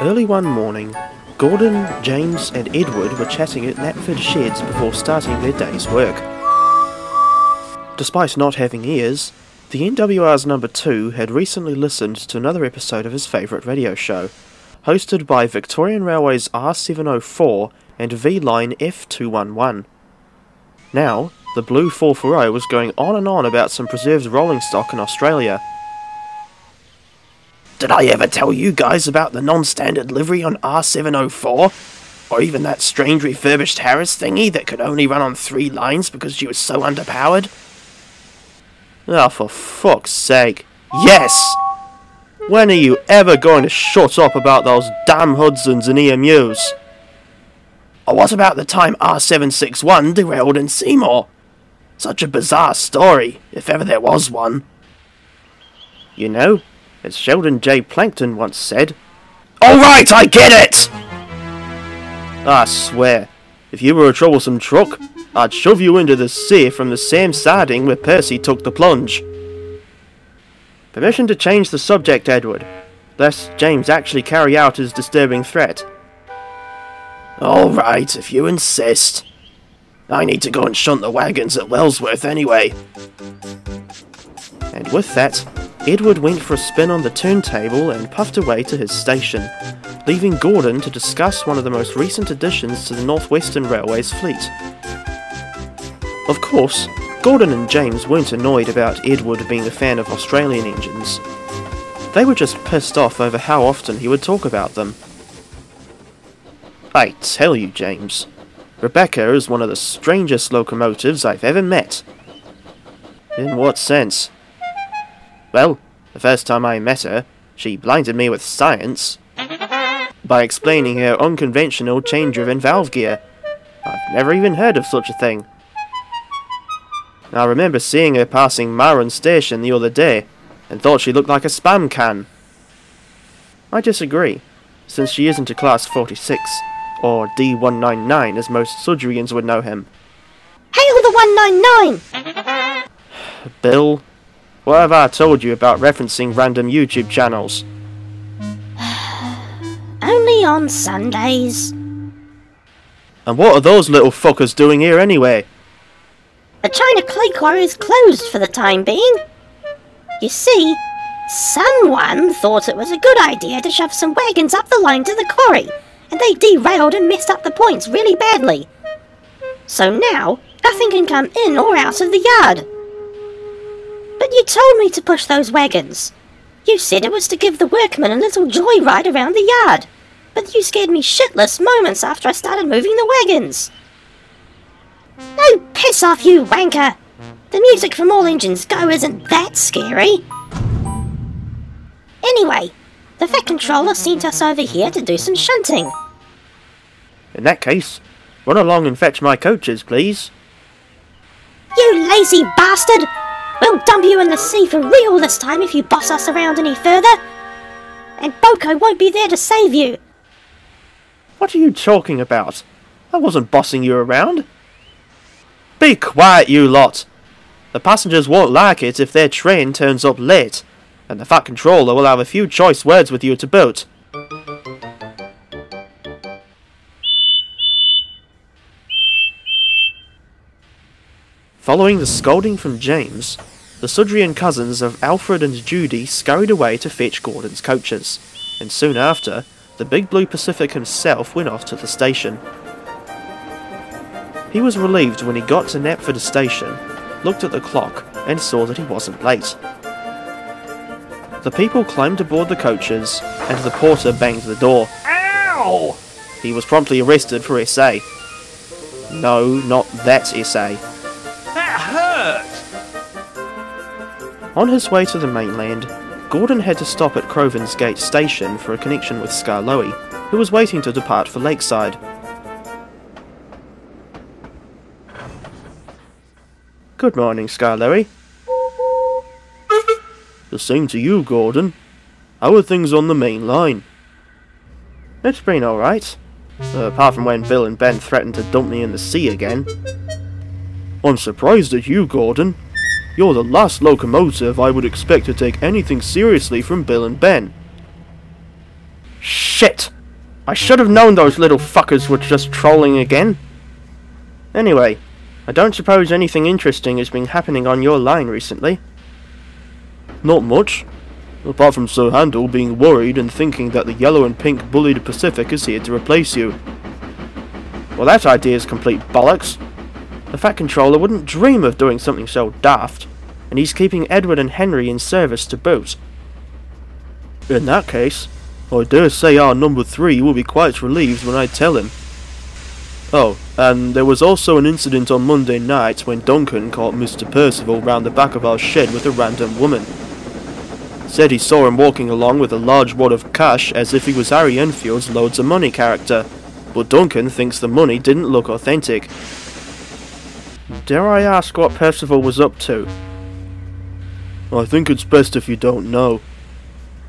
Early one morning, Gordon, James and Edward were chatting at Knapford Sheds before starting their day's work. Despite not having ears, the NWR's number 2 had recently listened to another episode of his favourite radio show, hosted by Victorian Railway's R704 and V-Line F211. Now, the Blue 440 was going on and on about some preserved rolling stock in Australia. Did I ever tell you guys about the non-standard livery on R704? Or even that strange refurbished Harris thingy that could only run on 3 lines because she was so underpowered? Oh, for fuck's sake. Yes! When are you ever going to shut up about those damn Hudsons and EMUs? Or what about the time R761 derailed in Seymour? Such a bizarre story, if ever there was one. You know, as Sheldon J. Plankton once said, "Alright, I get it!" I swear, if you were a troublesome truck, I'd shove you into the sea from the same siding where Percy took the plunge. Permission to change the subject, Edward, lest James actually carry out his disturbing threat. Alright, if you insist. I need to go and shunt the wagons at Wellsworth anyway. And with that, Edward went for a spin on the turntable and puffed away to his station, leaving Gordon to discuss one of the most recent additions to the North Western Railway's fleet. Of course, Gordon and James weren't annoyed about Edward being a fan of Australian engines. They were just pissed off over how often he would talk about them. I tell you, James, Rebecca is one of the strangest locomotives I've ever met. In what sense? Well, the first time I met her, she blinded me with science by explaining her unconventional chain-driven valve gear. I've never even heard of such a thing. I remember seeing her passing Marron Station the other day, and thought she looked like a spam can. I disagree, since she isn't a Class 46, or D199 as most Sudrians would know him. Hail the 199! Bill, what have I told you about referencing random YouTube channels? Only on Sundays. And what are those little fuckers doing here anyway? The China clay quarry is closed for the time being. You see, someone thought it was a good idea to shove some wagons up the line to the quarry, and they derailed and messed up the points really badly. So now, nothing can come in or out of the yard. But you told me to push those wagons. You said it was to give the workmen a little joyride around the yard, but you scared me shitless moments after I started moving the wagons. No, piss off, you wanker! The music from All Engines Go isn't that scary. Anyway, the Fat Controller sent us over here to do some shunting. In that case, run along and fetch my coaches, please. You lazy bastard! We'll dump you in the sea for real this time if you boss us around any further. And Boko won't be there to save you. What are you talking about? I wasn't bossing you around. Be quiet, you lot! The passengers won't like it if their train turns up late, and the Fat Controller will have a few choice words with you to boot. Following the scolding from James, the Sudrian cousins of Alfred and Judy scurried away to fetch Gordon's coaches, and soon after, the Big Blue Pacific himself went off to the station. He was relieved when he got to Knapford Station, looked at the clock, and saw that he wasn't late. The people climbed aboard the coaches, and the porter banged the door. Ow! He was promptly arrested for SA. No, not that SA. That hurt! On his way to the mainland, Gordon had to stop at Crovan's Gate Station for a connection with Skarloey, who was waiting to depart for Lakeside. Good morning, Skarloey. The same to you, Gordon. How are things on the main line? It's been alright. Apart from when Bill and Ben threatened to dump me in the sea again. I'm surprised at you, Gordon. You're the last locomotive I would expect to take anything seriously from Bill and Ben. Shit! I should have known those little fuckers were just trolling again. Anyway, I don't suppose anything interesting has been happening on your line recently? Not much. Apart from Sir Handel being worried and thinking that the yellow and pink bullied Pacific is here to replace you. Well, that idea is complete bollocks. The Fat Controller wouldn't dream of doing something so daft, and he's keeping Edward and Henry in service to boot. In that case, I dare say our number 3 will be quite relieved when I tell him. Oh, and there was also an incident on Monday night when Duncan caught Mr. Percival round the back of our shed with a random woman. Said he saw him walking along with a large wad of cash as if he was Harry Enfield's Loads of Money character, but Duncan thinks the money didn't look authentic. Dare I ask what Percival was up to? I think it's best if you don't know.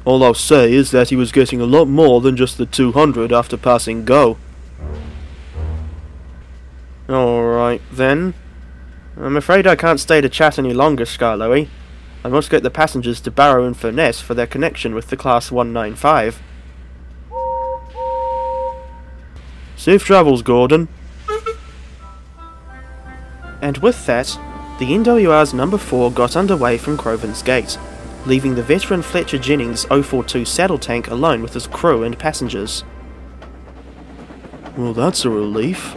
All I'll say is that he was getting a lot more than just the 200 after passing go. Alright then. I'm afraid I can't stay to chat any longer, Scarloey. I must get the passengers to Barrow-in-Furness for their connection with the Class 195. Safe travels, Gordon. And with that, the NWR's number 4 got underway from Crovan's Gate, leaving the veteran Fletcher Jennings 042 saddle tank alone with his crew and passengers. Well, that's a relief.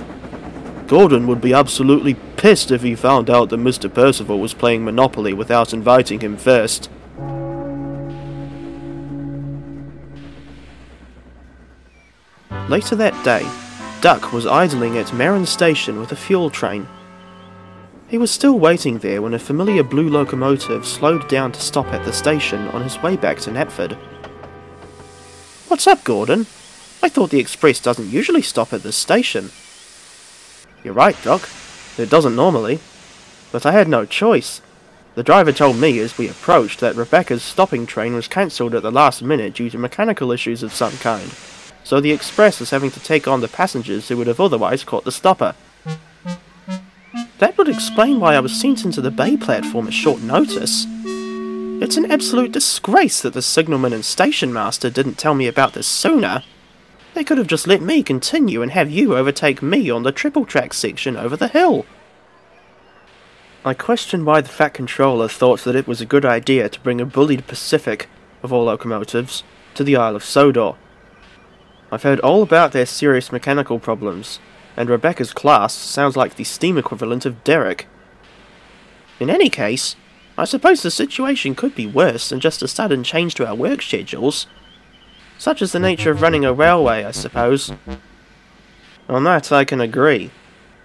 Gordon would be absolutely pissed if he found out that Mr. Percival was playing Monopoly without inviting him first. Later that day, Duck was idling at Merrin Station with a fuel train. He was still waiting there when a familiar blue locomotive slowed down to stop at the station on his way back to Knapford. What's up, Gordon? I thought the express doesn't usually stop at this station. You're right, Doc. It doesn't normally. But I had no choice. The driver told me as we approached that Rebecca's stopping train was cancelled at the last minute due to mechanical issues of some kind, so the express is having to take on the passengers who would have otherwise caught the stopper. That would explain why I was sent into the bay platform at short notice. It's an absolute disgrace that the signalman and station master didn't tell me about this sooner. They could have just let me continue and have you overtake me on the triple track section over the hill. I question why the Fat Controller thought that it was a good idea to bring a bullied Pacific, of all locomotives, to the Isle of Sodor. I've heard all about their serious mechanical problems, and Rebecca's class sounds like the steam equivalent of Derek. In any case, I suppose the situation could be worse than just a sudden change to our work schedules. Such is the nature of running a railway, I suppose. On that I can agree.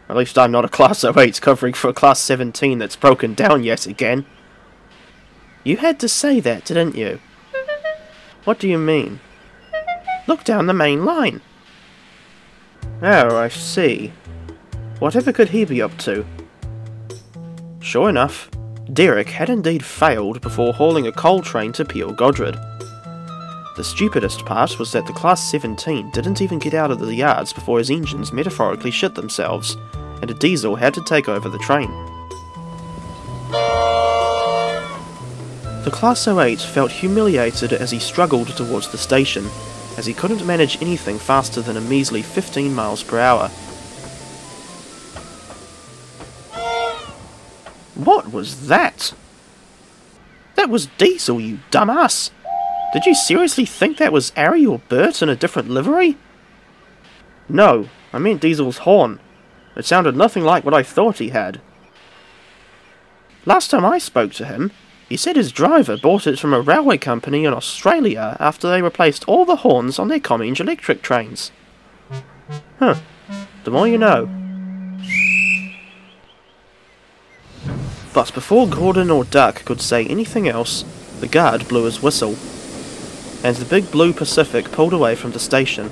At least I'm not a Class 08 covering for a Class 17 that's broken down yet again. You had to say that, didn't you? What do you mean? Look down the main line. Oh, I see. Whatever could he be up to? Sure enough, Derek had indeed failed before hauling a coal train to Peel Godred. The stupidest part was that the Class 17 didn't even get out of the yards before his engines metaphorically shit themselves, and a diesel had to take over the train. The Class 08 felt humiliated as he struggled towards the station, as he couldn't manage anything faster than a measly 15 miles per hour. What was that? That was Diesel, you dumbass! Did you seriously think that was Ari or Bert in a different livery? No, I meant Diesel's horn. It sounded nothing like what I thought he had. Last time I spoke to him, he said his driver bought it from a railway company in Australia after they replaced all the horns on their Comminge electric trains. Huh, the more you know. But before Gordon or Duck could say anything else, the guard blew his whistle, and the big blue Pacific pulled away from the station.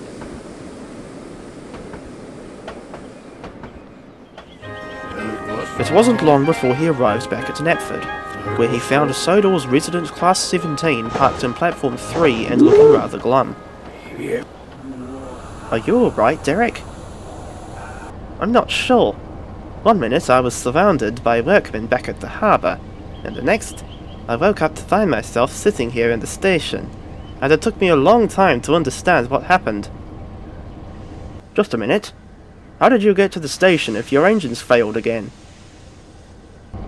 It wasn't long before he arrived back at Knapford, where he found Sodor's resident Class 17 parked in Platform 3 and looking rather glum. Are you alright, Derek? I'm not sure. One minute I was surrounded by workmen back at the harbour, and the next I woke up to find myself sitting here in the station. and it took me a long time to understand what happened. Just a minute. How did you get to the station if your engines failed again?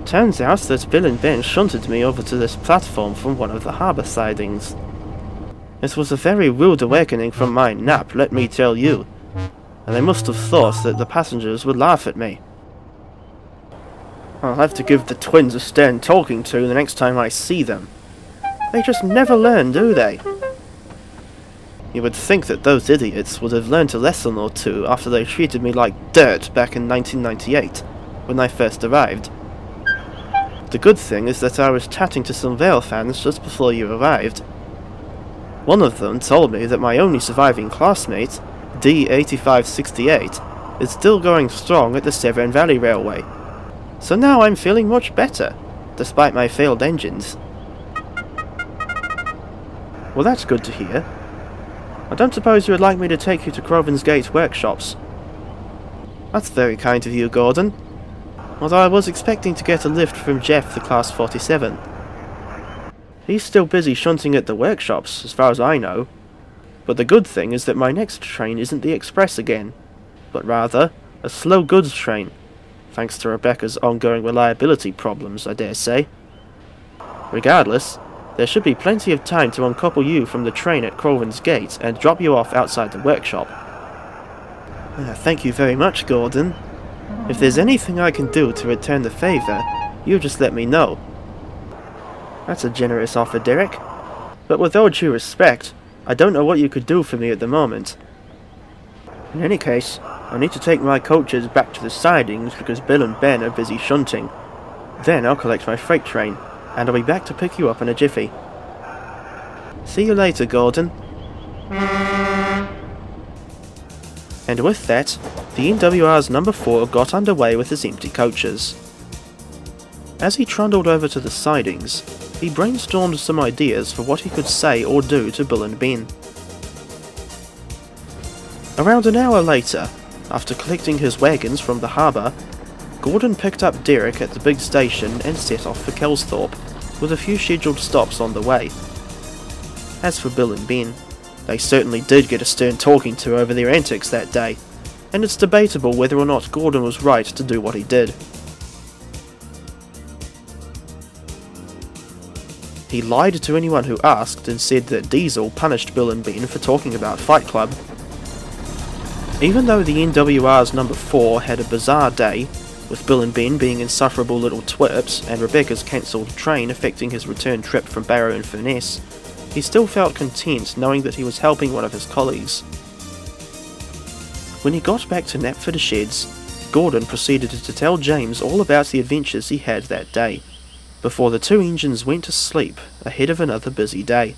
Turns out that Bill and Ben shunted me over to this platform from one of the harbour sidings. It was a very rude awakening from my nap, let me tell you, and they must have thought that the passengers would laugh at me. I'll have to give the twins a stern talking to the next time I see them. They just never learn, do they? You would think that those idiots would have learned a lesson or two after they treated me like dirt back in 1998, when I first arrived. The good thing is that I was chatting to some Vale fans just before you arrived. One of them told me that my only surviving classmate, D8568, is still going strong at the Severn Valley Railway. So now I'm feeling much better, despite my failed engines. Well, that's good to hear. I don't suppose you would like me to take you to Croven's Gate workshops. That's very kind of you, Gordon. Although I was expecting to get a lift from Jeff, the Class 47. He's still busy shunting at the workshops, as far as I know. But the good thing is that my next train isn't the express again, but rather a slow goods train, thanks to Rebecca's ongoing reliability problems, I dare say. Regardless, there should be plenty of time to uncouple you from the train at Croven's Gate and drop you off outside the workshop. Thank you very much, Gordon. If there's anything I can do to return the favour, you just let me know. That's a generous offer, Derek. But with all due respect, I don't know what you could do for me at the moment. In any case, I need to take my coaches back to the sidings because Bill and Ben are busy shunting. Then I'll collect my freight train, and I'll be back to pick you up in a jiffy. See you later, Gordon. And with that, the NWR's number 4 got underway with his empty coaches. As he trundled over to the sidings, he brainstormed some ideas for what he could say or do to Bill and Ben. Around an hour later, after collecting his wagons from the harbour, Gordon picked up Derek at the big station and set off for Kelsthorpe, with a few scheduled stops on the way. As for Bill and Ben, they certainly did get a stern talking to over their antics that day, and it's debatable whether or not Gordon was right to do what he did. He lied to anyone who asked and said that Diesel punished Bill and Ben for talking about Fight Club. Even though the NWR's number 4 had a bizarre day, with Bill and Ben being insufferable little twerps and Rebecca's cancelled train affecting his return trip from Barrow-in-Furness, he still felt content knowing that he was helping one of his colleagues. When he got back to Knapford Sheds, Gordon proceeded to tell James all about the adventures he had that day, before the two engines went to sleep ahead of another busy day.